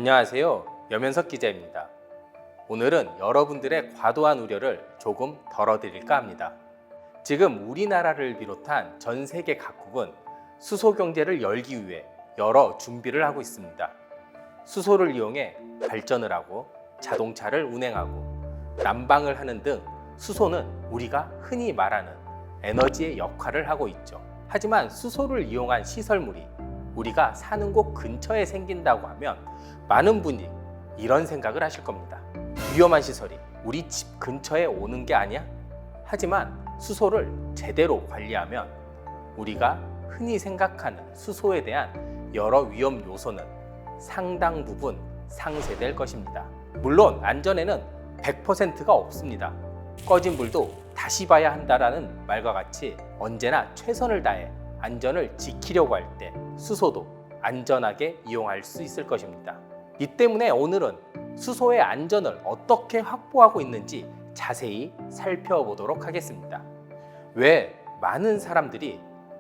안녕하세요. 여면석 기자입니다. 오늘은 여러분들의 과도한 우려를 조금 덜어드릴까 합니다. 지금 우리나라를 비롯한 전 세계 각국은 수소 경제를 열기 위해 여러 준비를 하고 있습니다. 수소를 이용해 발전을 하고 자동차를 운행하고 난방을 하는 등 수소는 우리가 흔히 말하는 에너지의 역할을 하고 있죠. 하지만 수소를 이용한 시설물이 우리가 사는 곳 근처에 생긴다고 하면 많은 분이 이런 생각을 하실 겁니다. 위험한 시설이 우리 집 근처에 오는 게 아니야? 하지만 수소를 제대로 관리하면 우리가 흔히 생각하는 수소에 대한 여러 위험 요소는 상당 부분 상쇄될 것입니다. 물론 안전에는 100%가 없습니다. 꺼진 불도 다시 봐야 한다라는 말과 같이 언제나 최선을 다해 안전을 지키려고 할 때 수소도 안전하게 이용할 수 있을 것입니다. 이 때문에 오늘은 수소의 안전을 어떻게 확보하고 있는지 자세히 살펴보도록 하겠습니다. 왜 많은 사람들이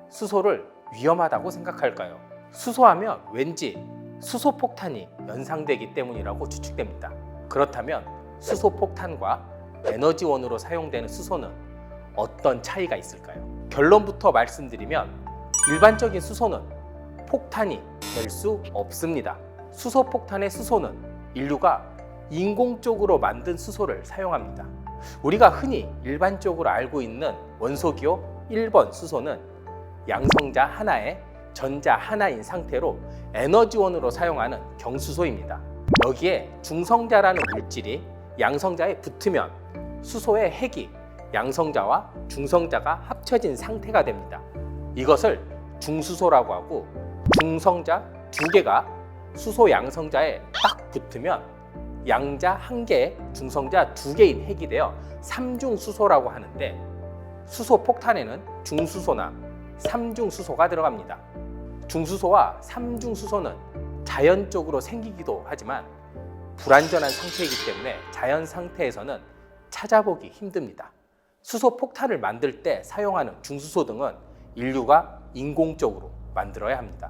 수소를 위험하다고 생각할까요? 수소하면 왠지 수소폭탄이 연상되기 때문이라고 추측됩니다. 그렇다면 수소폭탄과 에너지원으로 사용되는 수소는 어떤 차이가 있을까요? 결론부터 말씀드리면 일반적인 수소는 폭탄이 될 수 없습니다. 수소폭탄의 수소는 인류가 인공적으로 만든 수소를 사용합니다. 우리가 흔히 일반적으로 알고 있는 원소기호 1번 수소는 양성자 하나에 전자 하나인 상태로 에너지원으로 사용하는 경수소입니다. 여기에 중성자라는 물질이 양성자에 붙으면 수소의 핵이 양성자와 중성자가 합쳐진 상태가 됩니다. 이것을 중수소라고 하고, 중성자 두 개가 수소 양성자에 딱 붙으면 양자 한 개에 중성자 두 개인 핵이 되어 삼중수소라고 하는데, 수소 폭탄에는 중수소나 삼중수소가 들어갑니다. 중수소와 삼중수소는 자연적으로 생기기도 하지만 불안전한 상태이기 때문에 자연 상태에서는 찾아보기 힘듭니다. 수소 폭탄을 만들 때 사용하는 중수소 등은 인류가 인공적으로 만들어야 합니다.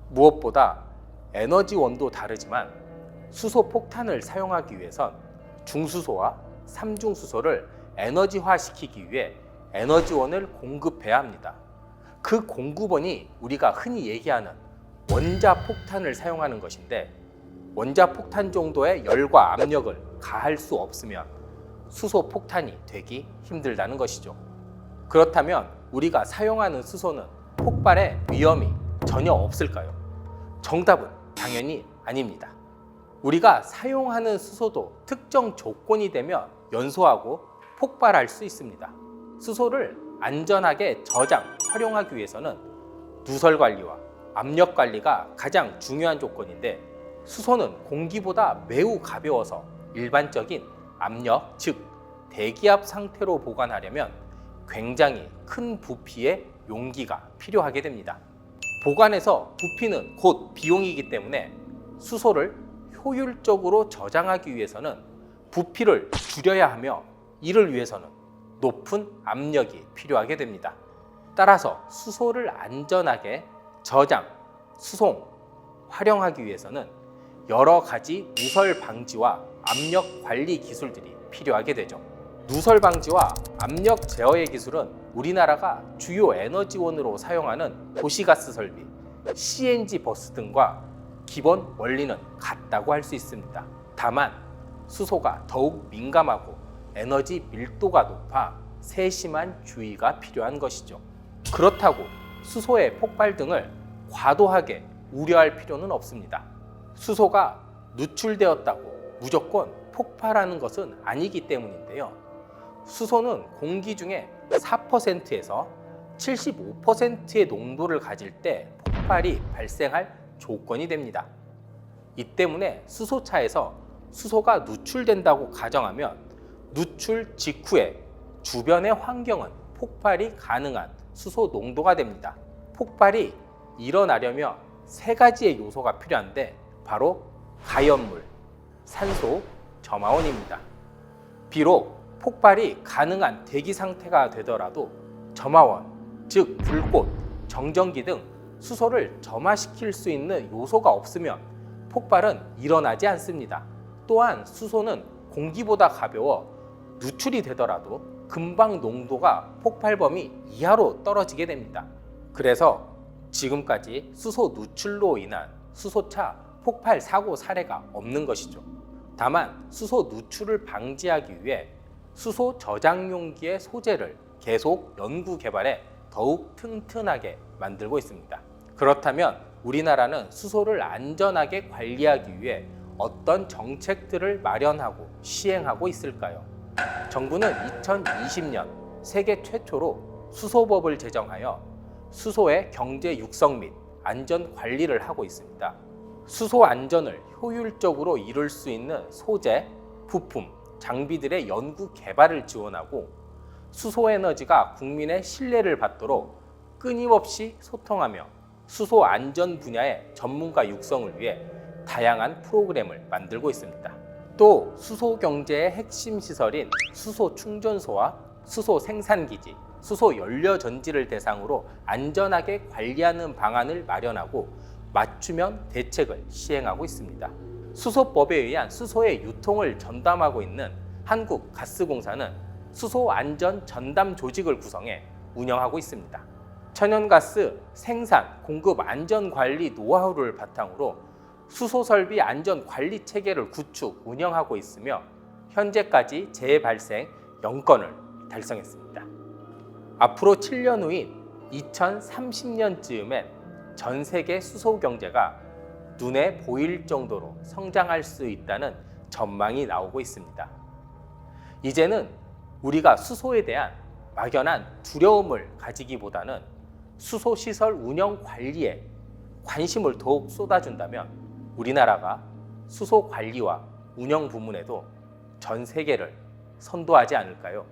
무엇보다 에너지원도 다르지만 수소 폭탄을 사용하기 위해선 중수소와 삼중수소를 에너지화시키기 위해 에너지원을 공급해야 합니다. 그 공급원이 우리가 흔히 얘기하는 원자폭탄을 사용하는 것인데, 원자폭탄 정도의 열과 압력을 가할 수 없으면 수소폭탄이 되기 힘들다는 것이죠. 그렇다면 우리가 사용하는 수소는 폭발의 위험이 전혀 없을까요? 정답은 당연히 아닙니다. 우리가 사용하는 수소도 특정 조건이 되면 연소하고 폭발할 수 있습니다. 수소를 안전하게 저장, 활용하기 위해서는 누설 관리와 압력 관리가 가장 중요한 조건인데, 수소는 공기보다 매우 가벼워서 일반적인 압력, 즉 대기압 상태로 보관하려면 굉장히 큰 부피의 용기가 필요하게 됩니다. 보관해서 부피는 곧 비용이기 때문에 수소를 효율적으로 저장하기 위해서는 부피를 줄여야 하며, 이를 위해서는 높은 압력이 필요하게 됩니다. 따라서 수소를 안전하게 저장, 수송, 활용하기 위해서는 여러 가지 누설 방지와 압력 관리 기술들이 필요하게 되죠. 누설 방지와 압력 제어의 기술은 우리나라가 주요 에너지원으로 사용하는 도시가스 설비, CNG 버스 등과 기본 원리는 같다고 할 수 있습니다. 다만 수소가 더욱 민감하고 에너지 밀도가 높아 세심한 주의가 필요한 것이죠. 그렇다고 수소의 폭발 등을 과도하게 우려할 필요는 없습니다. 수소가 누출되었다고 무조건 폭발하는 것은 아니기 때문인데요. 수소는 공기 중에 4%에서 75%의 농도를 가질 때 폭발이 발생할 조건이 됩니다. 이 때문에 수소차에서 수소가 누출된다고 가정하면 누출 직후에 주변의 환경은 폭발이 가능한 수소 농도가 됩니다. 폭발이 일어나려면 세 가지의 요소가 필요한데, 바로 가연물, 산소, 점화원입니다. 비록 폭발이 가능한 대기 상태가 되더라도 점화원, 즉 불꽃, 정전기 등 수소를 점화시킬 수 있는 요소가 없으면 폭발은 일어나지 않습니다. 또한 수소는 공기보다 가벼워 누출이 되더라도 금방 농도가 폭발 범위 이하로 떨어지게 됩니다. 그래서 지금까지 수소 누출로 인한 수소차 폭발 사고 사례가 없는 것이죠. 다만 수소 누출을 방지하기 위해 수소 저장 용기의 소재를 계속 연구 개발해 더욱 튼튼하게 만들고 있습니다. 그렇다면 우리나라는 수소를 안전하게 관리하기 위해 어떤 정책들을 마련하고 시행하고 있을까요? 정부는 2020년 세계 최초로 수소법을 제정하여 수소의 경제 육성 및 안전 관리를 하고 있습니다. 수소 안전을 효율적으로 이룰 수 있는 소재, 부품, 장비들의 연구 개발을 지원하고 수소 에너지가 국민의 신뢰를 받도록 끊임없이 소통하며 수소 안전 분야의 전문가 육성을 위해 다양한 프로그램을 만들고 있습니다. 또 수소 경제의 핵심 시설인 수소 충전소와 수소 생산기지, 수소 연료 전지를 대상으로 안전하게 관리하는 방안을 마련하고 맞춤형 대책을 시행하고 있습니다. 수소법에 의한 수소의 유통을 전담하고 있는 한국가스공사는 수소 안전 전담 조직을 구성해 운영하고 있습니다. 천연가스 생산, 공급 안전 관리 노하우를 바탕으로 수소 설비 안전 관리 체계를 구축, 운영하고 있으며 현재까지 재발생 0건을 달성했습니다. 앞으로 7년 후인 2030년쯤엔 전 세계 수소 경제가 눈에 보일 정도로 성장할 수 있다는 전망이 나오고 있습니다. 이제는 우리가 수소에 대한 막연한 두려움을 가지기보다는 수소 시설 운영 관리에 관심을 더욱 쏟아준다면 우리나라가 수소 관리와 운영 부문에도 전 세계를 선도하지 않을까요?